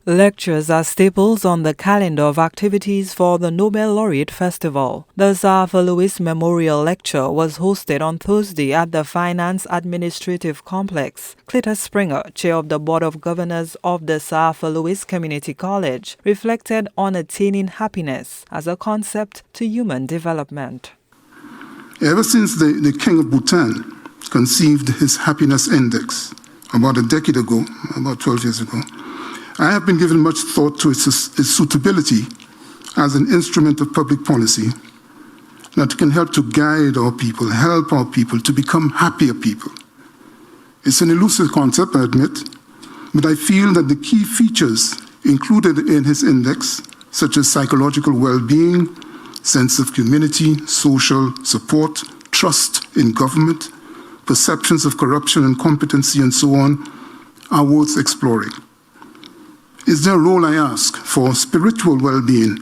Lectures are staples on the calendar of activities for the Nobel Laureate Festival. The Sir Arthur Lewis Memorial Lecture was hosted on Thursday at the Finance Administrative Complex. Cletus Springer, chair of the Board of Governors of the Sir Arthur Lewis Community College, reflected on attaining happiness as a concept to human development. Ever since the King of Bhutan conceived his happiness index about a decade ago, about 12 years ago, I have been giving much thought to its suitability as an instrument of public policy that can help to guide our people, help our people to become happier people. It's an elusive concept, I admit, but I feel that the key features included in his index, such as psychological well-being, sense of community, social support, trust in government, perceptions of corruption and competency, and so on, are worth exploring. Is there a role, I ask, for spiritual well-being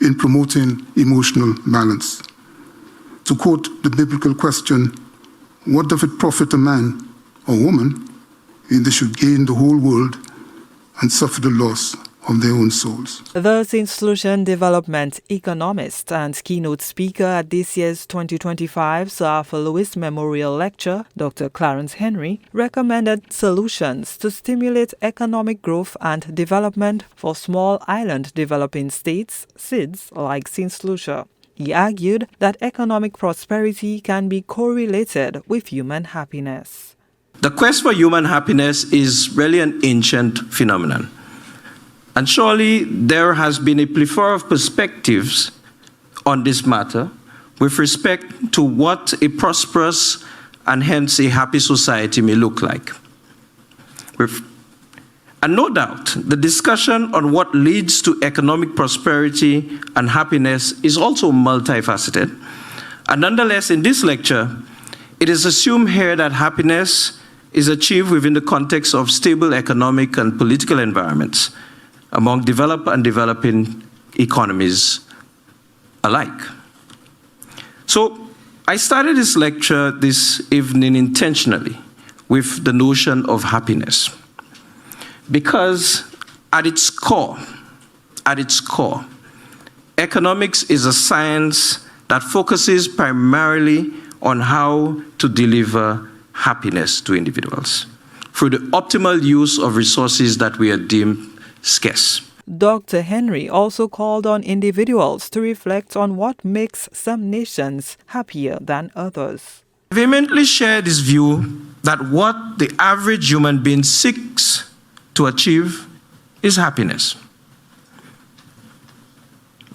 in promoting emotional balance? To quote the biblical question, what doth it profit a man or woman if they should gain the whole world and suffer the loss of their own souls? The St. Lucian development economist and keynote speaker at this year's 2025 Sir Arthur Lewis Memorial Lecture, Dr. Clarence Henry, recommended solutions to stimulate economic growth and development for small island developing states, SIDS, like St. Lucia. He argued that economic prosperity can be correlated with human happiness. The quest for human happiness is really an ancient phenomenon. And surely there has been a plethora of perspectives on this matter with respect to what a prosperous and hence a happy society may look like. And no doubt, the discussion on what leads to economic prosperity and happiness is also multifaceted. And nonetheless, in this lecture, it is assumed here that happiness is achieved within the context of stable economic and political environments among developed and developing economies alike. So I started this lecture this evening intentionally with the notion of happiness, because at its core, economics is a science that focuses primarily on how to deliver happiness to individuals through the optimal use of resources that we are deemed scarce. Dr. Henry also called on individuals to reflect on what makes some nations happier than others. I vehemently share this view that what the average human being seeks to achieve is happiness.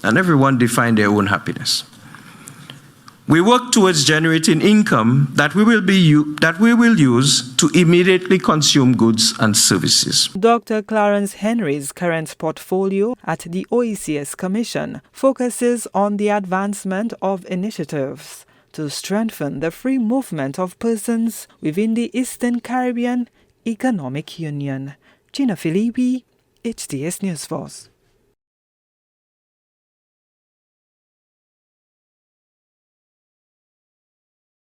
And everyone defines their own happiness. We work towards generating income that we will use to immediately consume goods and services. Dr. Clarence Henry's current portfolio at the OECS Commission focuses on the advancement of initiatives to strengthen the free movement of persons within the Eastern Caribbean Economic Union. Gina Filippi, HTS News Force.